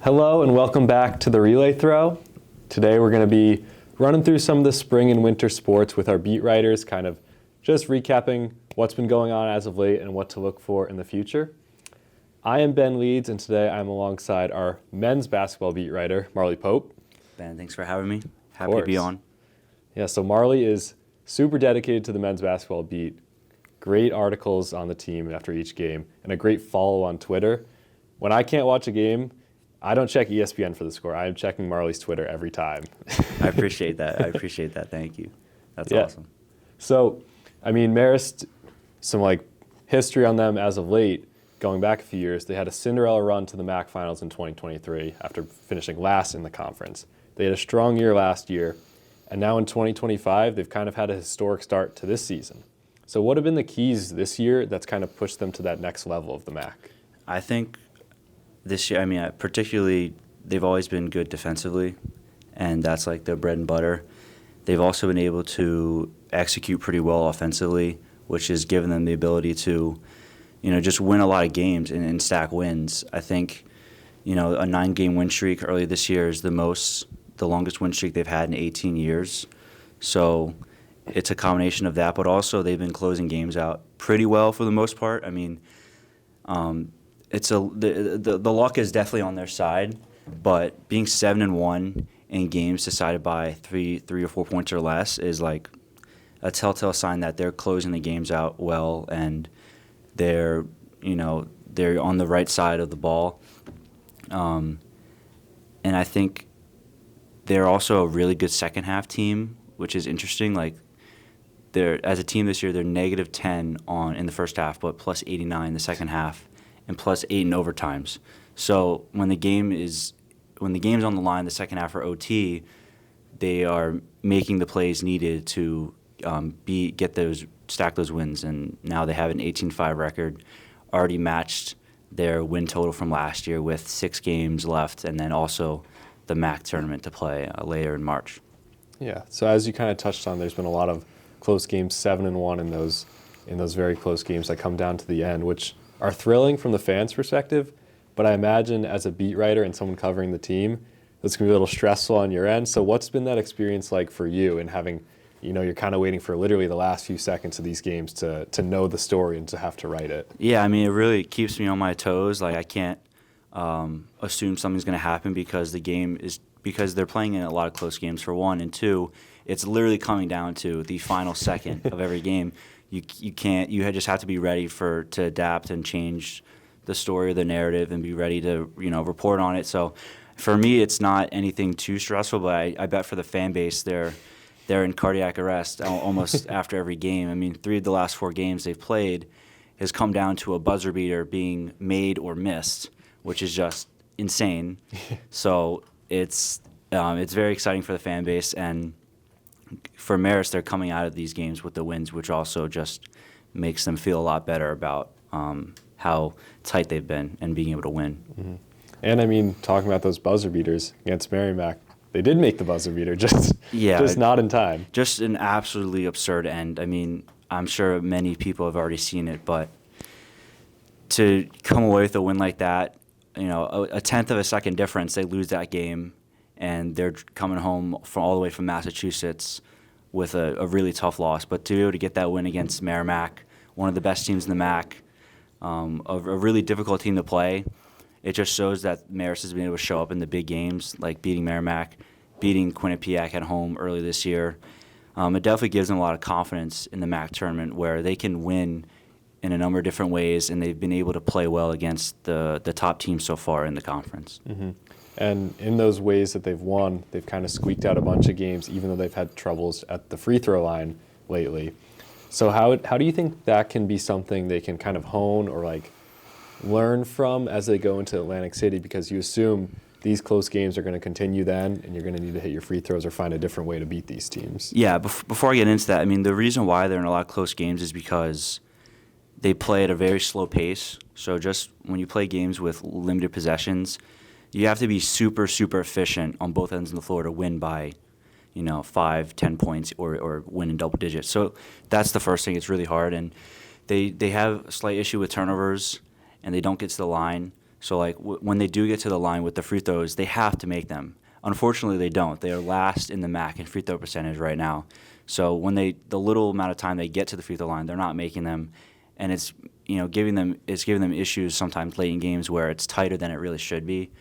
Hello and welcome back to the Relay Throw. Today we're going to be running through some of the spring and winter sports with our beat writers, kind of just recapping what's been going on as of late and what to look for in the future. I am Ben Leeds, and today I'm alongside our men's basketball beat writer, Marley Pope. Ben, thanks for having me. Happy to be on. Yeah, so Marley is super dedicated to the men's basketball beat. Great articles on the team after each game, and a great follow on Twitter. When I can't watch a game, I don't check ESPN for the score. I am checking Marley's Twitter every time. I appreciate that. Thank you. That's awesome. So, I mean, Marist, some history on them as of late, going back a few years. They had a Cinderella run to the MAC finals in 2023 after finishing last in the conference. They had a strong year last year, and now in 2025, they've kind of had a historic start to this season. So what have been the keys this year that's kind of pushed them to that next level of the MAC? I think this year, particularly, they've always been good defensively, and that's like their bread and butter. They've also been able to execute pretty well offensively, which has given them the ability to, just win a lot of games and stack wins. I think, a 9-game win streak early this year is the longest win streak they've had in 18 years. So it's a combination of that, but also they've been closing games out pretty well for the most part. I mean, the luck is definitely on their side, but being 7-1 in games decided by three or 4 points or less is like a telltale sign that they're closing the games out well, and they're on the right side of the ball. And I think they're also a really good second half team, which is interesting. Like, they're, as a team this year, they're -10 in the first half, but +89 in the second half, and +8 in overtimes. So when the game's on the line, the second half for OT, they are making the plays needed to stack those wins. And now they have an 18-5 record, already matched their win total from last year with 6 games left, and then also the MAC tournament to play later in March. Yeah. So as you kind of touched on, there's been a lot of close games, 7-1 in those very close games that come down to the end, which are thrilling from the fans' perspective, but I imagine as a beat writer and someone covering the team, it's going to be a little stressful on your end. So what's been that experience like for you in having, you're kind of waiting for literally the last few seconds of these games to know the story and to have to write it? Yeah, it really keeps me on my toes. Like, I can't assume something's going to happen because they're playing in a lot of close games, for one, and two, it's literally coming down to the final second of every game. You just have to be ready to adapt and change the story or the narrative and be ready to report on it. So for me, it's not anything too stressful, but I bet for the fan base, they're in cardiac arrest almost after every game. 3 of the last 4 games they've played has come down to a buzzer beater being made or missed, which is just insane. So it's very exciting for the fan base, and for Marist, they're coming out of these games with the wins, which also just makes them feel a lot better about how tight they've been and being able to win. Mm-hmm. And talking about those buzzer beaters against Merrimack, they did make the buzzer beater, just not in time. Just an absolutely absurd end. I'm sure many people have already seen it, but to come away with a win like that, a tenth of a second difference, they lose that game, and they're coming home all the way from Massachusetts with a really tough loss. But to be able to get that win against Merrimack, one of the best teams in the MAC, a really difficult team to play, it just shows that Marist has been able to show up in the big games, like beating Merrimack, beating Quinnipiac at home early this year. It definitely gives them a lot of confidence in the MAC tournament, where they can win in a number of different ways, and they've been able to play well against the top teams so far in the conference. Mm-hmm. And in those ways that they've won, they've kind of squeaked out a bunch of games, even though they've had troubles at the free throw line lately. So how do you think that can be something they can kind of hone or learn from as they go into Atlantic City? Because you assume these close games are going to continue then, and you're going to need to hit your free throws or find a different way to beat these teams. Yeah, before I get into that, the reason why they're in a lot of close games is because they play at a very slow pace. So just when you play games with limited possessions, you have to be super, super efficient on both ends of the floor to win by, 5, 10 points or win in double digits. So that's the first thing. It's really hard. And they have a slight issue with turnovers, and they don't get to the line. So, like, when they do get to the line with the free throws, they have to make them. Unfortunately, they don't. They are last in the MAC in free throw percentage right now. So when the little amount of time they get to the free throw line, they're not making them, and it's giving them issues sometimes late in games where it's tighter than it really should be.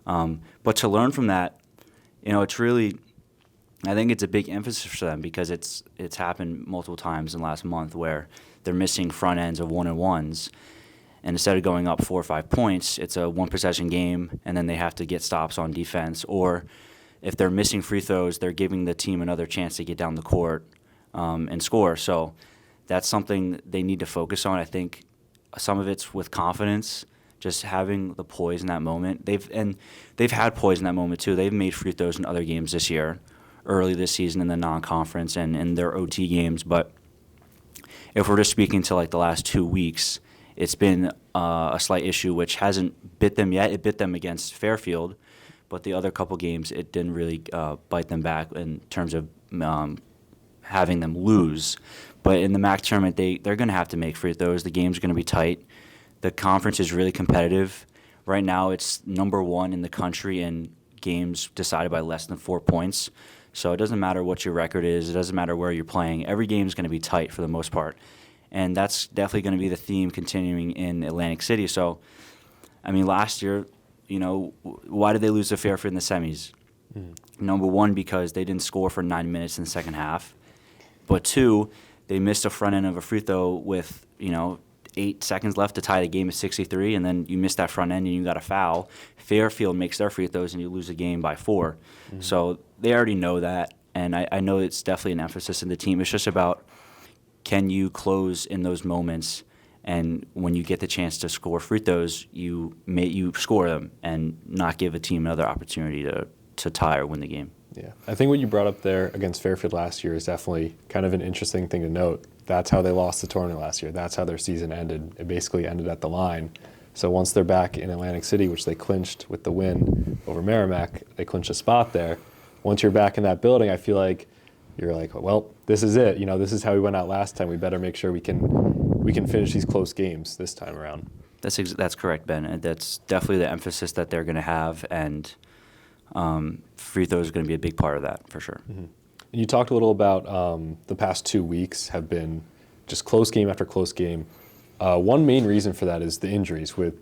But to learn from that, it's really, I think it's a big emphasis for them because it's happened multiple times in the last month where they're missing front ends of 1-and-1s. And instead of going up 4 or 5 points, it's a one-possession game, and then they have to get stops on defense. Or if they're missing free throws, they're giving the team another chance to get down the court and score. So that's something they need to focus on. I think some of it's with confidence, just having the poise in that moment. They've had poise in that moment too. They've made free throws in other games this year, early this season in the non-conference and in their OT games. But if we're just speaking to like the last 2 weeks, it's been a slight issue, which hasn't bit them yet. It bit them against Fairfield, but the other couple games, it didn't really bite them back in terms of having them lose. But in the MAC tournament, they're going to have to make free throws. The game's going to be tight. The conference is really competitive. Right now, it's number 1 in the country in games decided by less than 4 points. So it doesn't matter what your record is. It doesn't matter where you're playing. Every game is going to be tight for the most part. And that's definitely going to be the theme continuing in Atlantic City. So, I mean, last year, why did they lose to Fairfield in the semis? Number 1, because they didn't score for 9 minutes in the second half. But 2, they missed a front end of a free throw with, 8 seconds left to tie the game at 63, and then you miss that front end and you got a foul. Fairfield makes their free throws and you lose the game by 4. So they already know that, and I know it's definitely an emphasis in the team. It's just about, can you close in those moments, and when you get the chance to score free throws, you score them and not give a team another opportunity to tie or win the game. Yeah, I think what you brought up there against Fairfield last year is definitely kind of an interesting thing to note. That's how they lost the tournament last year. That's how their season ended. It basically ended at the line. So once they're back in Atlantic City, which they clinched with the win over Merrimack, they clinched a spot there. Once you're back in that building, I feel like you're like, well, this is it. This is how we went out last time. We better make sure we can finish these close games this time around. That's correct, Ben. And that's definitely the emphasis that they're going to have, and free throws are going to be a big part of that for sure. Mm-hmm. You talked a little about the past 2 weeks have been just close game after close game. One main reason for that is the injuries, with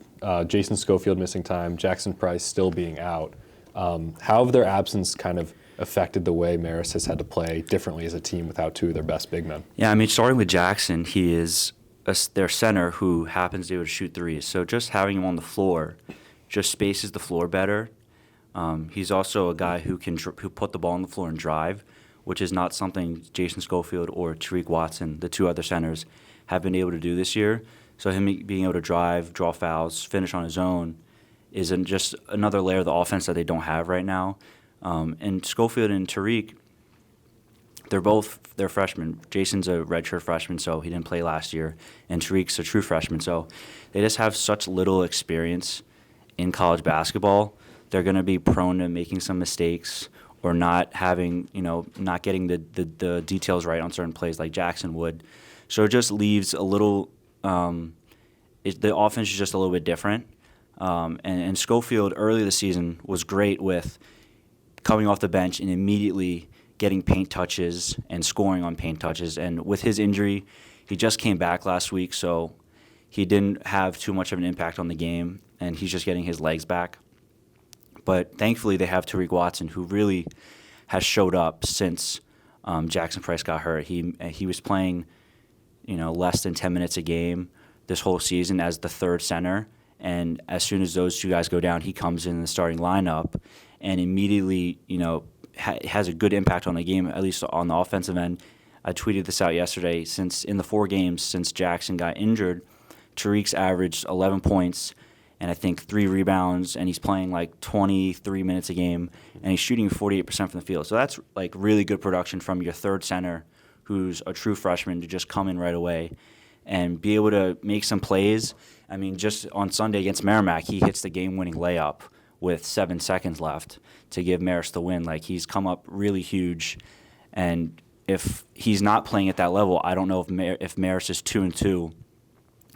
Jason Schofield missing time, Jackson Price still being out. How have their absence kind of affected the way Marist has had to play differently as a team without 2 of their best big men? Yeah, I mean, starting with Jackson, he is their center who happens to be able to shoot threes. So just having him on the floor just spaces the floor better. He's also a guy who can who put the ball on the floor and drive, which is not something Jason Schofield or Tariq Watson, the 2 other centers, have been able to do this year. So him being able to drive, draw fouls, finish on his own is just another layer of the offense that they don't have right now. And Schofield and Tariq, they're freshmen. Jason's a redshirt freshman, so he didn't play last year, and Tariq's a true freshman. So they just have such little experience in college basketball. They're going to be prone to making some mistakes or not having, not getting the details right on certain plays like Jackson would. So it just leaves a little the offense is just a little bit different. And Schofield early this season was great with coming off the bench and immediately getting paint touches and scoring on paint touches. And with his injury, he just came back last week, so he didn't have too much of an impact on the game, and he's just getting his legs back. But thankfully, they have Tariq Watson, who really has showed up since Jackson Price got hurt. He was playing, less than 10 minutes a game this whole season as the third center. And as soon as those 2 guys go down, he comes in the starting lineup and immediately, has a good impact on the game, at least on the offensive end. I tweeted this out yesterday. Since in the 4 games since Jackson got injured, Tariq's averaged 11 points and I think 3 rebounds, and he's playing like 23 minutes a game, and he's shooting 48% from the field. So that's like really good production from your third center, who's a true freshman, to just come in right away and be able to make some plays. I mean, just on Sunday against Merrimack, he hits the game-winning layup with 7 seconds left to give Marist the win. Like, he's come up really huge, and if he's not playing at that level, I don't know if Marist is 2-2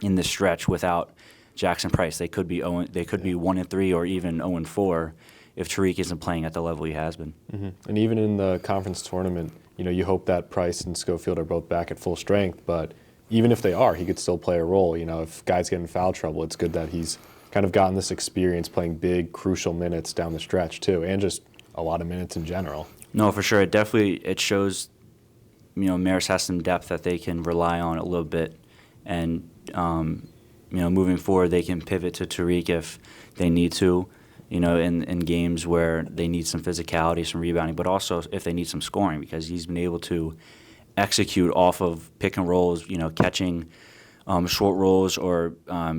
in this stretch without Jackson Price. They could be 1-3 or even 0-4 if Tariq isn't playing at the level he has been. Mm-hmm. And even in the conference tournament, you hope that Price and Schofield are both back at full strength, but even if they are, he could still play a role. If guys get in foul trouble, it's good that he's kind of gotten this experience playing big, crucial minutes down the stretch too, and just a lot of minutes in general. No, for sure. It shows, Marist has some depth that they can rely on a little bit, and moving forward, they can pivot to Tariq if they need to, in games where they need some physicality, some rebounding, but also if they need some scoring, because he's been able to execute off of pick and rolls, catching short rolls or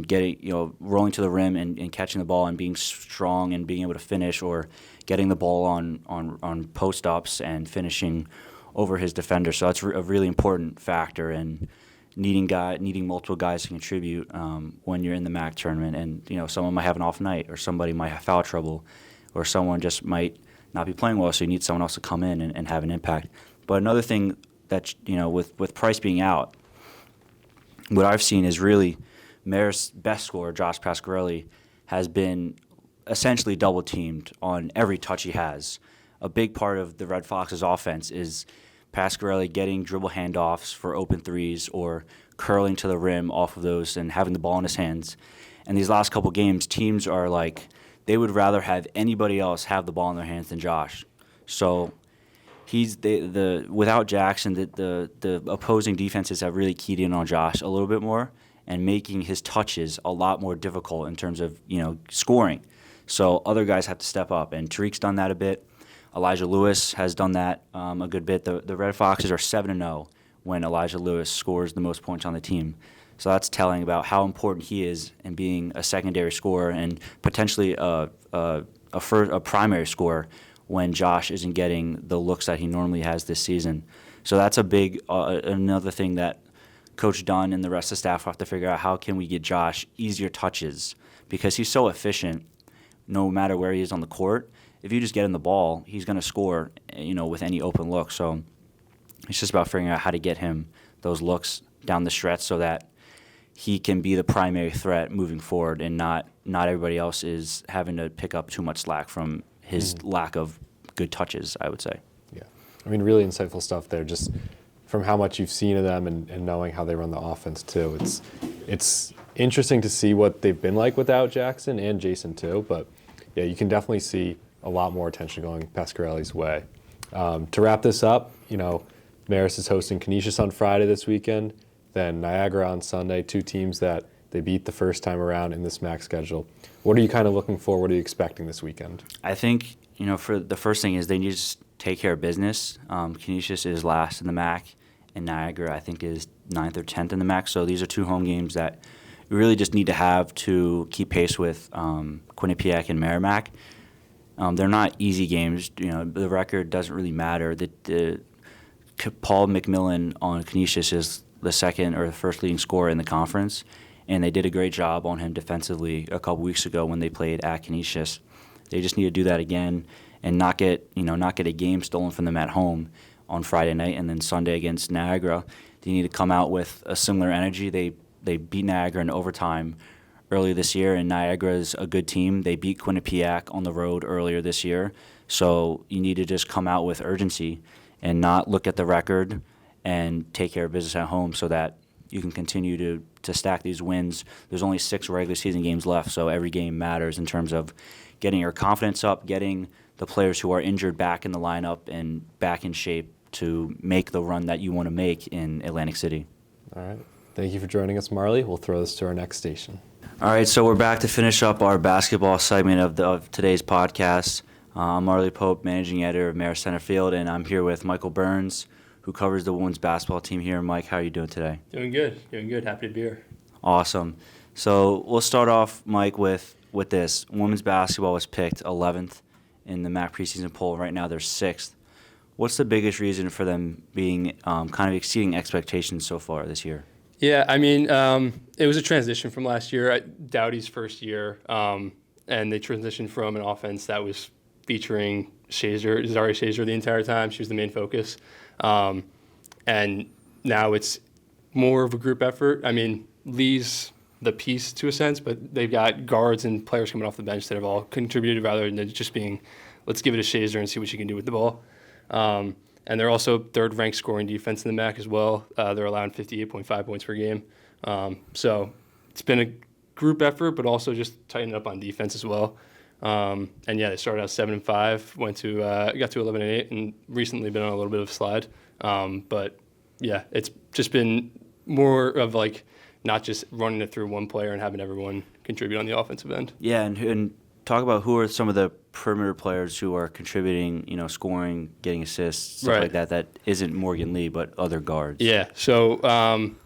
getting, rolling to the rim and catching the ball and being strong and being able to finish, or getting the ball on post ups and finishing over his defender. So that's a really important factor in needing multiple guys to contribute when you're in the MAC tournament. And someone might have an off night, or somebody might have foul trouble, or someone just might not be playing well. So you need someone else to come in and have an impact. But another thing that with Price being out, what I've seen is really Marist's best scorer, Josh Pasquarelli, has been essentially double-teamed on every touch he has. A big part of the Red Foxes' offense is Pasquarelli getting dribble handoffs for open threes or curling to the rim off of those and having the ball in his hands. And these last couple games, teams are like, they would rather have anybody else have the ball in their hands than Josh. So without Jackson, the opposing defenses have really keyed in on Josh a little bit more and making his touches a lot more difficult in terms of scoring. So other guys have to step up, and Tariq's done that a bit. Elijah Lewis has done that a good bit. The Red Foxes are 7-0 when Elijah Lewis scores the most points on the team. So that's telling about how important he is in being a secondary scorer and potentially a primary scorer when Josh isn't getting the looks that he normally has this season. So that's a big another thing that Coach Dunn and the rest of the staff have to figure out. How can we get Josh easier touches, because he's so efficient no matter where he is on the court. If you just get him the ball, he's going to score, with any open look. So it's just about figuring out how to get him those looks down the stretch so that he can be the primary threat moving forward, and not everybody else is having to pick up too much slack from his lack of good touches, I would say. Yeah. I mean, really insightful stuff there, just from how much you've seen of them and knowing how they run the offense too. It's interesting to see what they've been like without Jackson and Jason too, but yeah, you can definitely see a lot more attention going Pasquarelli's way. To wrap this up, Marist is hosting Canisius on Friday this weekend, then Niagara on Sunday, two teams that they beat the first time around in this MAC schedule. What are you kind of looking for? What are you expecting this weekend? I think, for the first thing is they need to just take care of business. Canisius is last in the MAC, and Niagara, I think, is 9th or 10th in the MAC. So these are two home games that we really just need to have to keep pace with Quinnipiac and Merrimack. They're not easy games. The record doesn't really matter. Paul McMillan on Canisius is the second or the first leading scorer in the conference, and they did a great job on him defensively a couple weeks ago when they played at Canisius. They just need to do that again and not get a game stolen from them at home on Friday night, and then Sunday against Niagara. They need to come out with a similar energy. They beat Niagara in overtime earlier this year, and Niagara is a good team. They beat Quinnipiac on the road earlier this year. So you need to just come out with urgency and not look at the record and take care of business at home so that you can continue to stack these wins. There's only 6 regular season games left, so every game matters in terms of getting your confidence up, getting the players who are injured back in the lineup and back in shape to make the run that you want to make in Atlantic City. All right. Thank you for joining us, Marley. We'll throw this to our next station. All right, so we're back to finish up our basketball segment of today's podcast. I'm Marley Pope, managing editor of Marist Centerfield, and I'm here with Michael Burns, who covers the women's basketball team here. Mike, how are you doing today? Doing good. Happy to be here. Awesome. So we'll start off, Mike, with this. Women's basketball was picked 11th in the MAC preseason poll. Right now they're 6th. What's the biggest reason for them being kind of exceeding expectations so far this year? Yeah, I mean, it was a transition from last year, Dowdy's first year, and they transitioned from an offense that was featuring Zari Shazer the entire time. She was the main focus. And now it's more of a group effort. I mean, Lee's the piece to a sense, but they've got guards and players coming off the bench that have all contributed rather than just being, let's give it a Shazer and see what she can do with the ball. And they're also third-ranked scoring defense in the MAC as well. They're allowing 58.5 points per game. So it's been a group effort, but also just tighten up on defense as well. And yeah, they started out 7-5, got to 11-8, and recently been on a little bit of a slide. But yeah, it's just been more of like not just running it through one player and having everyone contribute on the offensive end. Yeah, and talk about who are some of the perimeter players who are contributing, scoring, getting assists, stuff like that. That isn't Morgan Lee, but other guards. Yeah. So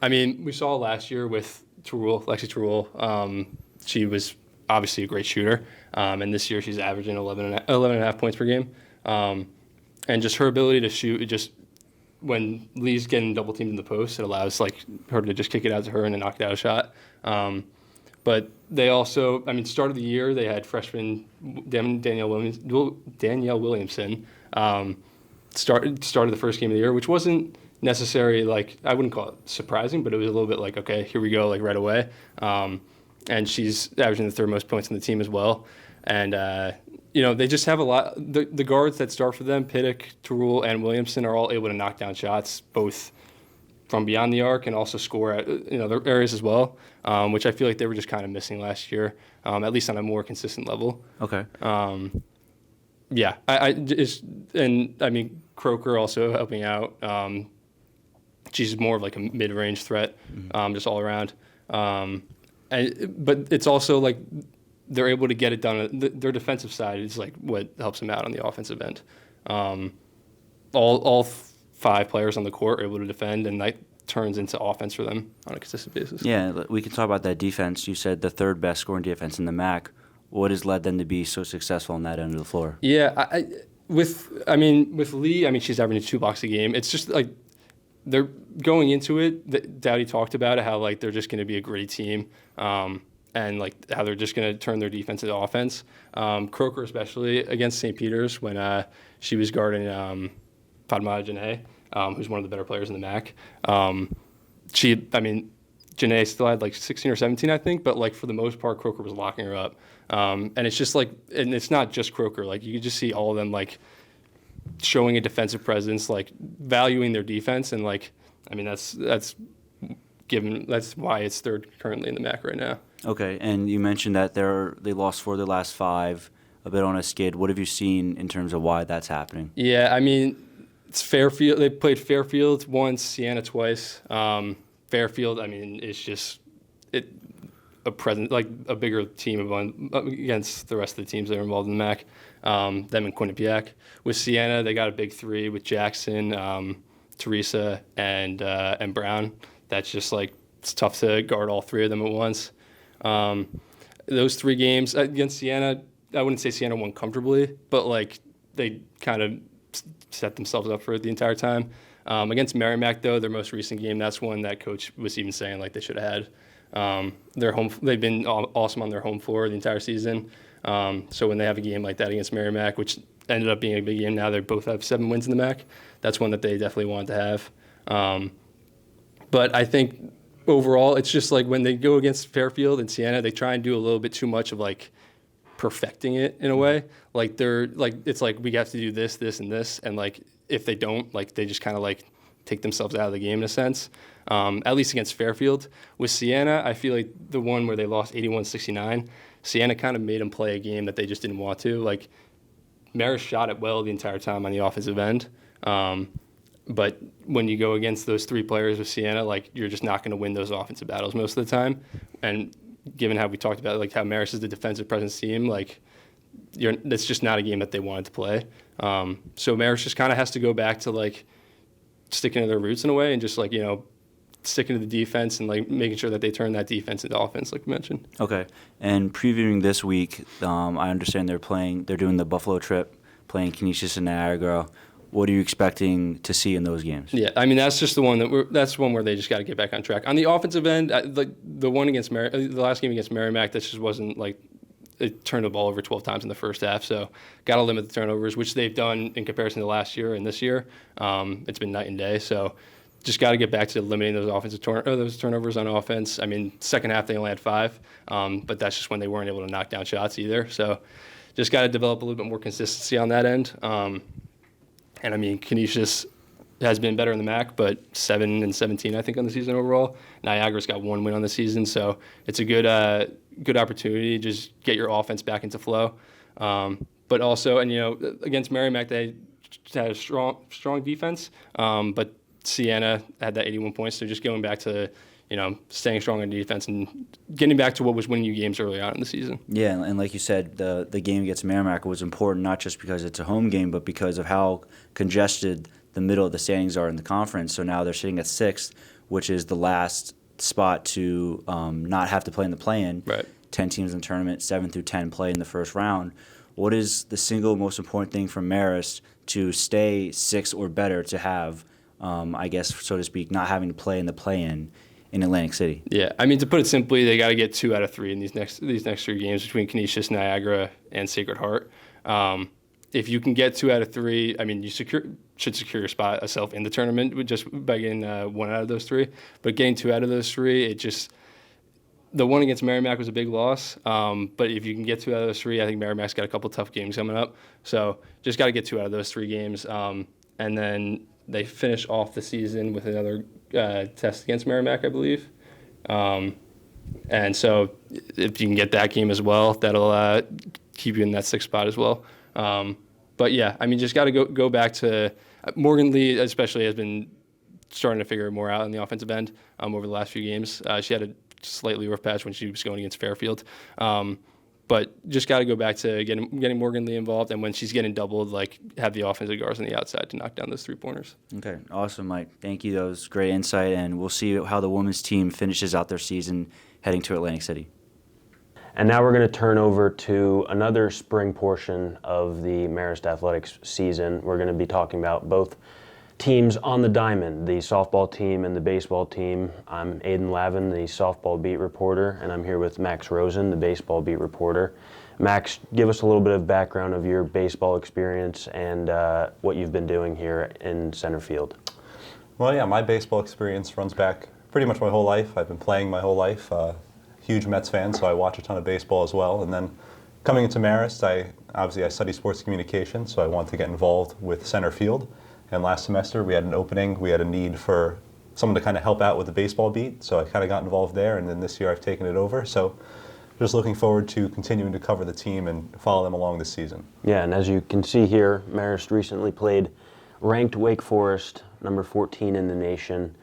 we saw last year with Lexi Terrell. She was obviously a great shooter, and this year she's averaging 11.5 points per game. And just her ability to shoot, just when Lee's getting double teamed in the post, it allows her to just kick it out to her and then knock it out a shot. But they also, start of the year, they had freshman Danielle Williamson started the first game of the year, which wasn't necessarily I wouldn't call it surprising, but it was a little bit okay, here we go, right away. And she's averaging the third most points on the team as well. And, they just have a lot. The guards that start for them, Piddock, Terrell, and Williamson, are all able to knock down shots, both from beyond the arc and also score at their areas as well, which I feel like they were just kind of missing last year, at least on a more consistent level. Okay. Yeah, Croker also helping out. She's more of a mid-range threat, just all around. But it's also they're able to get it done. Their defensive side is what helps them out on the offensive end. All five players on the court are able to defend, and that turns into offense for them on a consistent basis. Yeah, we can talk about that defense. You said the third best scoring defense in the MAC. What has led them to be so successful on that end of the floor? Yeah, with Lee, she's averaging 2 blocks a game. It's just they're going into it. Dowdy talked about it, how they're just going to be a great team, and how they're just going to turn their defense into offense. Croker, especially against St. Peter's, when she was guarding Padma Janae, who's one of the better players in the MAC. Janae still had 16 or 17, I think, but for the most part, Croker was locking her up. And it's just and it's not just Croker. You can just see all of them showing a defensive presence, valuing their defense, and that's why it's third currently in the MAC right now. Okay, and you mentioned that they lost 4 of their last 5, a bit on a skid. What have you seen in terms of why that's happening? Yeah, it's Fairfield. They played Fairfield once, Siena twice. Fairfield, it's just a bigger team against the rest of the teams that are involved in the MAC. Them and Quinnipiac. With Siena, they got a big 3 with Jackson, Teresa, and Brown. That's just it's tough to guard all 3 of them at once. Those 3 games against Siena, I wouldn't say Siena won comfortably, but they kind of set themselves up for it the entire time. Against Merrimack, though, their most recent game, that's one that coach was even saying they should have had. They've been awesome on their home floor the entire season. So when they have a game like that against Merrimack, which ended up being a big game, now they both have 7 wins in the MAC. That's one that they definitely wanted to have. But I think overall, it's just when they go against Fairfield and Siena, they try and do a little bit too much of perfecting it in a way. It's we have to do this, this, and this, and if they don't, they just kind of take themselves out of the game in a sense. At least against Fairfield. With Siena, I feel the one where they lost 81-69, Siena kind of made them play a game that they just didn't want to. Marist shot it well the entire time on the offensive end. But when you go against those 3 players with Siena, you're just not going to win those offensive battles most of the time. And given how we talked about how Marist is the defensive presence team, that's just not a game that they wanted to play. So Marist just kind of has to go back to sticking to their roots in a way and just sticking to the defense and making sure that they turn that defense into offense, like you mentioned. Okay, and previewing this week, I understand they're doing the Buffalo trip, playing Canisius and Niagara. What are you expecting to see in those games? Yeah, that's just the one that's one where they just got to get back on track. On the offensive end, the one against the last game against Merrimack, that just wasn't it turned the ball over 12 times in the first half. So got to limit the turnovers, which they've done in comparison to last year and this year. It's been night and day. So just got to get back to limiting those turnovers on offense. I mean, second half they only had 5, but that's just when they weren't able to knock down shots either. So just got to develop a little bit more consistency on that end. And I mean, Canisius has been better in the MAC, but 7-17 I think on the season overall. Niagara's got 1 win on the season, so it's a good opportunity to just get your offense back into flow. But also, and against Merrimack they had a strong defense, but Siena had that 81 points. So just going back to staying strong on defense and getting back to what was winning you games early on in the season. Yeah, and like you said, the game against Merrimack was important not just because it's a home game, but because of how congested the middle of the standings are in the conference. So now they're sitting at 6th, which is the last spot to not have to play in the play-in. Right. 10 teams in the tournament, 7 through 10 play in the first round. What is the single most important thing for Marist to stay 6 or better to have, I guess, so to speak, not having to play in the play-in in Atlantic City? Yeah, I mean, to put it simply, they got to get 2 out of 3 in these next 3 games between Canisius, Niagara, and Sacred Heart. If you can get 2 out of 3, I mean, you should secure your spot yourself in the tournament just by getting 1 out of those 3. But getting 2 out of those 3, the one against Merrimack was a big loss. But if you can get 2 out of those 3, I think Merrimack's got a couple tough games coming up. So just got to get 2 out of those 3 games. And then they finish off the season with another test against Merrimack, I believe. And so if you can get that game as well, that'll keep you in that 6th spot as well. But yeah, I mean, just got to go back to Morgan Lee, especially has been starting to figure more out in the offensive end over the last few games. She had a slightly rough patch when she was going against Fairfield. But just got to go back to getting Morgan Lee involved, and when she's getting doubled, have the offensive guards on the outside to knock down those 3-pointers. Okay, awesome, Mike. Thank you. That was great insight, and we'll see how the women's team finishes out their season heading to Atlantic City. And now we're going to turn over to another spring portion of the Marist Athletics season. We're going to be talking about both teams on the diamond, the softball team and the baseball team. I'm Aiden Lavin, the softball beat reporter, and I'm here with Max Rosen, the baseball beat reporter. Max, give us a little bit of background of your baseball experience and what you've been doing here in center field. Well, yeah, my baseball experience runs back pretty much my whole life. I've been playing my whole life. Huge Mets fan, so I watch a ton of baseball as well. And then coming into Marist, I study sports communication, so I wanted to get involved with center field. And last semester we had an opening, we had a need for someone to kind of help out with the baseball beat, so I kind of got involved there, and then this year I've taken it over. So just looking forward to continuing to cover the team and follow them along this season. Yeah, and as you can see here, Marist recently played ranked Wake Forest, number 14 in the nation.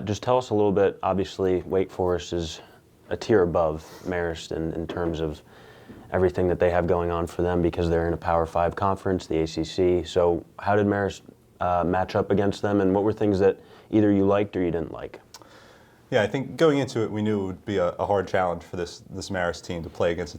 Just tell us a little bit. Obviously, Wake Forest is a tier above Marist in terms of everything that they have going on for them because they're in a Power 5 conference, the ACC. So how did Marist match up against them, and what were things that either you liked or you didn't like? Yeah, I think going into it, we knew it would be a hard challenge for this Marist team to play against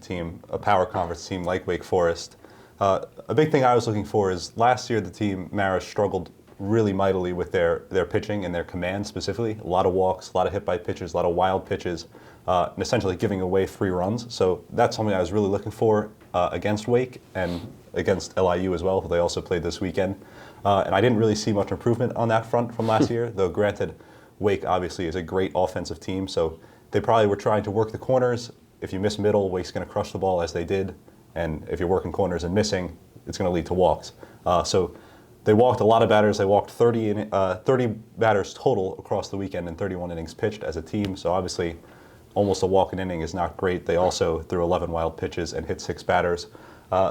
a Power Conference team like Wake Forest. A big thing I was looking for is last year the team Marist struggled really mightily with their pitching and their command specifically. A lot of walks, a lot of hit by pitches, a lot of wild pitches, and essentially giving away 3 runs. So that's something I was really looking for against Wake and against LIU as well, who they also played this weekend. And I didn't really see much improvement on that front from last year, though granted, Wake obviously is a great offensive team, so they probably were trying to work the corners. If you miss middle, Wake's going to crush the ball as they did, and if you're working corners and missing, it's going to lead to walks. So they walked a lot of batters. They walked 30 batters total across the weekend and 31 innings pitched as a team, so obviously almost a walk an inning is not great. They also threw 11 wild pitches and hit 6 batters.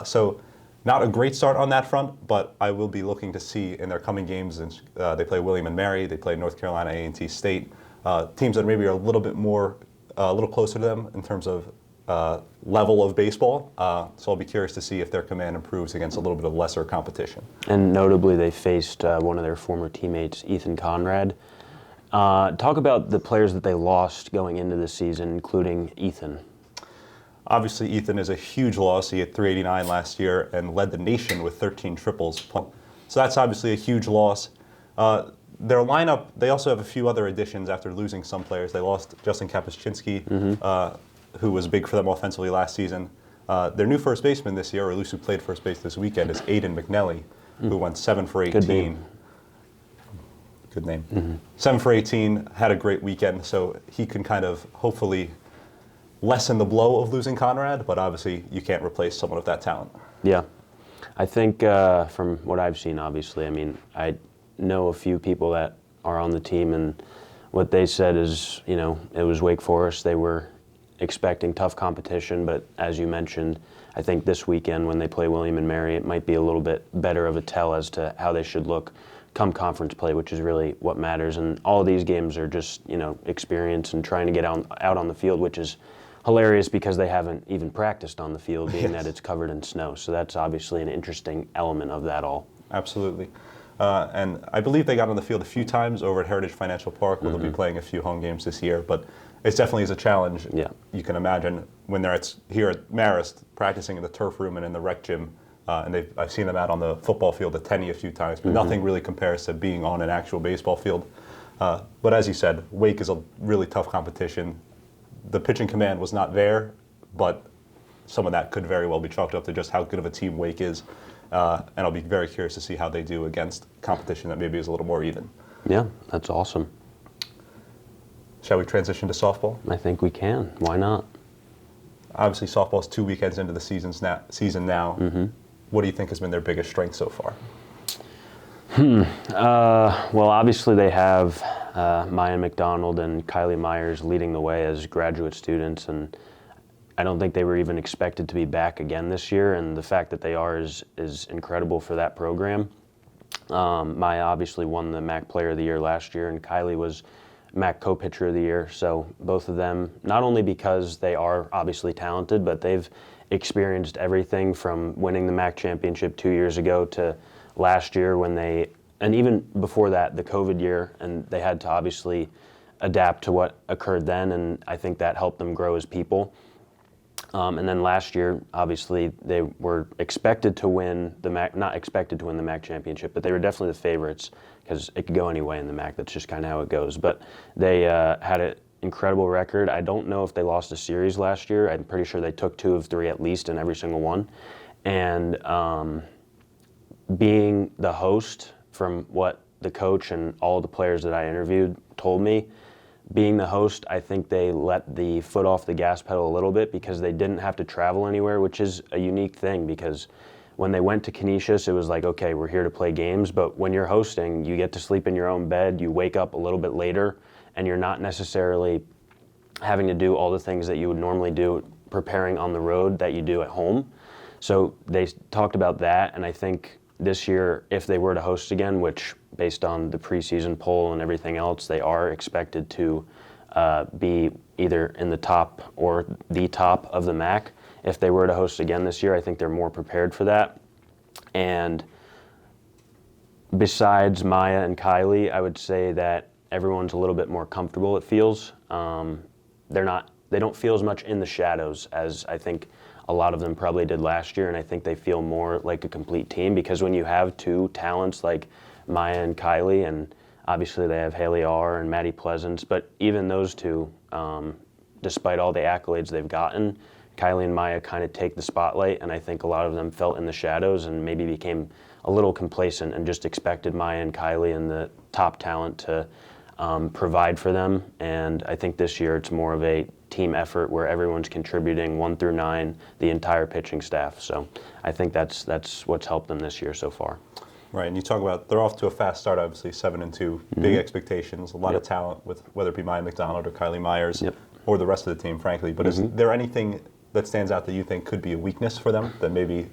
So not a great start on that front, but I will be looking to see in their coming games. They play William and Mary. They play North Carolina A&T State. Teams that maybe are a little bit more, a little closer to them in terms of level of baseball. So I'll be curious to see if their command improves against a little bit of lesser competition. And notably, they faced one of their former teammates, Ethan Conrad. Talk about the players that they lost going into the season, including Ethan. Obviously, Ethan is a huge loss. He hit 389 last year and led the nation with 13 triples. So that's obviously a huge loss. Their lineup, they also have a few other additions after losing some players. They lost Justin Kapuscinski, who was big for them offensively last season. Their new first baseman this year, or at least who played first base this weekend, is Aiden McNelly, who went 7 for 18. good name. 7 for 18, had a great weekend, so he can kind of hopefully lessen the blow of losing Conrad, but obviously you can't replace someone of that talent. Yeah. I think from what I've seen, obviously, I mean, I know a few people that are on the team, and what they said is, you know, it was Wake Forest. They were expecting tough competition, but as you mentioned, I think this weekend when they play William and Mary, it might be a little bit better of a tell as to how they should look come conference play, which is really what matters. And all of these games are just, you know, experience and trying to get out on the field, which is hilarious because they haven't even practiced on the field, being that it's covered in snow. So that's obviously an interesting element of that all. Absolutely. And I believe they got on the field a few times over at Heritage Financial Park, where they'll be playing a few home games this year. But it definitely is a challenge. Yeah. You can imagine when they're here at Marist practicing in the turf room and in the rec gym, and I've seen them out on the football field at Tenney a few times, but nothing really compares to being on an actual baseball field. But as you said, Wake is a really tough competition. The pitching command was not there, but some of that could very well be chalked up to just how good of a team Wake is. And I'll be very curious to see how they do against competition that maybe is a little more even. Yeah, that's awesome. Shall we transition to softball? I think we can. Why not? Obviously, softball's 2 weekends into the season now. What do you think has been their biggest strength so far? Well, obviously they have Maya McDonald and Kylie Myers leading the way as graduate students, and I don't think they were even expected to be back again this year, and the fact that they are is incredible for that program. Maya obviously won the MAC Player of the Year last year, and Kylie was MAC Co-Pitcher of the Year, so both of them, not only because they are obviously talented, but they've experienced everything from winning the MAC Championship 2 years ago to last year when and even before that, the COVID year, and they had to obviously adapt to what occurred then, and I think that helped them grow as people. And then last year, obviously, they were expected to win the MAC, not expected to win the MAC Championship, but they were definitely the favorites because it could go any way in the MAC. That's just kind of how it goes. But they had an incredible record. I don't know if they lost a series last year. I'm pretty sure they took 2 of 3 at least in every single one. And being the host, from what the coach and all the players that I interviewed told me, being the host, I think they let the foot off the gas pedal a little bit because they didn't have to travel anywhere, which is a unique thing because when they went to Canisius, it was like, okay, we're here to play games, but when you're hosting, you get to sleep in your own bed, you wake up a little bit later, and you're not necessarily having to do all the things that you would normally do preparing on the road that you do at home. So they talked about that, and I think this year, if they were to host again, which based on the preseason poll and everything else, they are expected to be either in the top or the top of the MAC. If they were to host again this year, I think they're more prepared for that. And besides Maya and Kylie, I would say that everyone's a little bit more comfortable, it feels. They don't feel as much in the shadows as I think a lot of them probably did last year, and I think they feel more like a complete team because when you have 2 talents like Maya and Kylie, and obviously they have Haley R. and Maddie Pleasance, but even those 2, despite all the accolades they've gotten, Kylie and Maya kind of take the spotlight, and I think a lot of them felt in the shadows and maybe became a little complacent and just expected Maya and Kylie and the top talent to provide for them. And I think this year it's more of a team effort where everyone's contributing 1 through 9, the entire pitching staff. So I think that's what's helped them this year so far. Right, and you talk about they're off to a fast start, obviously 7-2, big expectations, a lot of talent with whether it be Maya McDonald or Kylie Myers or the rest of the team, frankly. But is there anything that stands out that you think could be a weakness for them that maybe,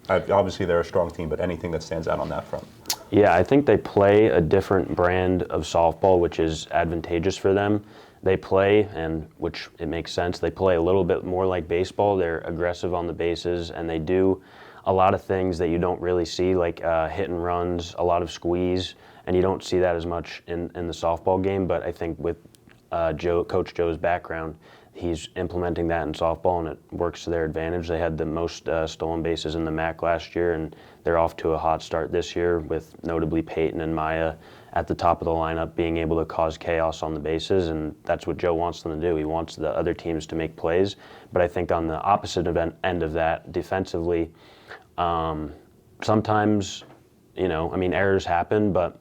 obviously they're a strong team, but anything that stands out on that front? Yeah, I think they play a different brand of softball, which is advantageous for them. They play, and which it makes sense, they play a little bit more like baseball. They're aggressive on the bases, and they do a lot of things that you don't really see, like hit and runs, a lot of squeeze, and you don't see that as much in the softball game. But I think with Coach Joe's background, he's implementing that in softball, and it works to their advantage. They had the most stolen bases in the MAC last year, and they're off to a hot start this year with notably Peyton and Maya at the top of the lineup being able to cause chaos on the bases, and that's what Joe wants them to do. He wants the other teams to make plays, but I think on the opposite end of that, defensively, sometimes, errors happen, but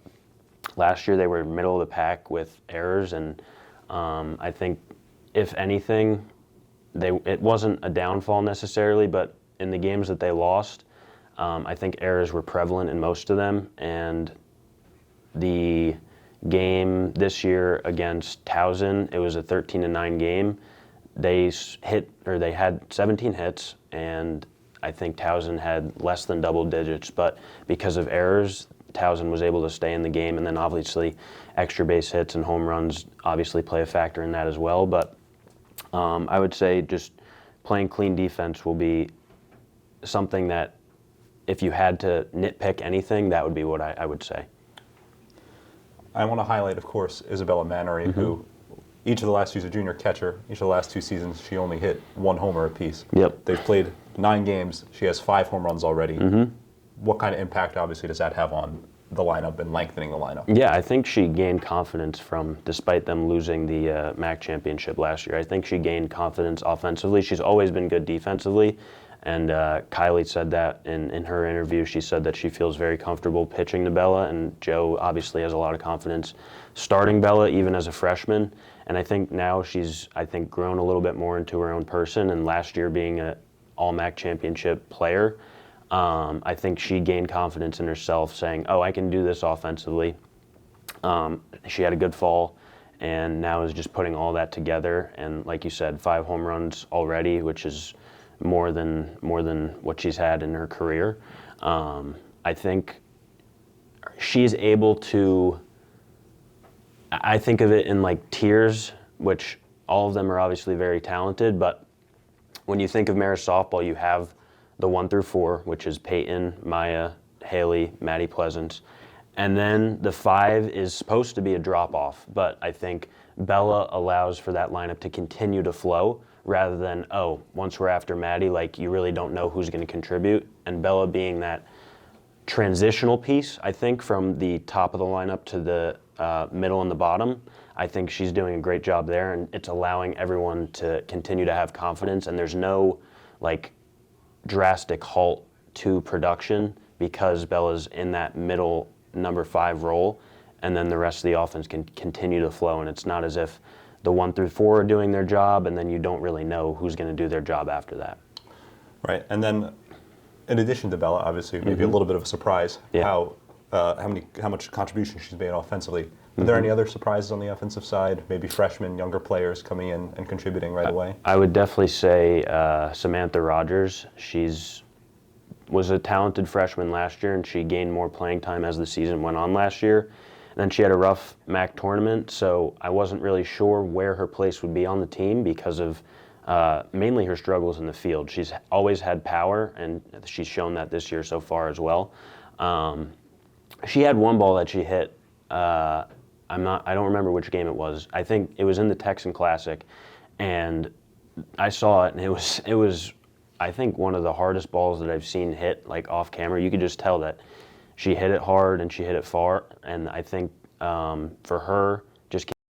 Last year they were middle of the pack with errors, and I think if anything, it wasn't a downfall necessarily, but in the games that they lost, I think errors were prevalent in most of them. And the game this year against Towson, it was a 13-9 game. They had 17 hits, and I think Towson had less than double digits, but because of errors, Towson was able to stay in the game, and then obviously extra base hits and home runs obviously play a factor in that as well. But I would say just playing clean defense will be something that if you had to nitpick anything, that would be what I would say. I want to highlight, of course, Isabella Mannery, who each of the last, she's a junior catcher. Each of the last 2 seasons, she only hit 1 homer apiece. Yep. They've played 9 games. She has 5 home runs already. What kind of impact, obviously, does that have on the lineup and lengthening the lineup? Yeah, I think she gained confidence despite them losing the MAC championship last year. I think she gained confidence offensively. She's always been good defensively, and Kylie said that in her interview. She said that she feels very comfortable pitching to Bella, and Joe obviously has a lot of confidence starting Bella even as a freshman. And I think now she's, grown a little bit more into her own person, and last year being an All-MAC championship player, I think she gained confidence in herself, saying, oh, I can do this offensively. She had a good fall, and now is just putting all that together. And like you said, 5 home runs already, which is more than what she's had in her career. I think she's able to, I think of it in like tiers, which all of them are obviously very talented, but when you think of Marist softball, you have the 1 through 4, which is Peyton, Maya, Haley, Maddie Pleasance. And then the 5 is supposed to be a drop-off, but I think Bella allows for that lineup to continue to flow rather than, oh, once we're after Maddie, like you really don't know who's going to contribute. And Bella being that transitional piece, I think, from the top of the lineup to the middle and the bottom, I think she's doing a great job there, and it's allowing everyone to continue to have confidence, and there's no, like, drastic halt to production because Bella's in that middle number 5 role, and then the rest of the offense can continue to flow, and it's not as if the 1 through 4 are doing their job and then you don't really know who's going to do their job after that. Right, and then in addition to Bella, obviously maybe a little bit of a surprise how much contribution she's made offensively. Are there any other surprises on the offensive side? Maybe freshmen, younger players coming in and contributing right away? I would definitely say Samantha Rogers. Was a talented freshman last year, and she gained more playing time as the season went on last year. And then she had a rough MAC tournament, so I wasn't really sure where her place would be on the team because of mainly her struggles in the field. She's always had power, and she's shown that this year so far as well. She had one ball that she hit. I don't remember which game it was. I think it was in the Texan Classic, and I saw it, and it was I think one of the hardest balls that I've seen hit like off camera. You could just tell that she hit it hard and she hit it far, and I think for her,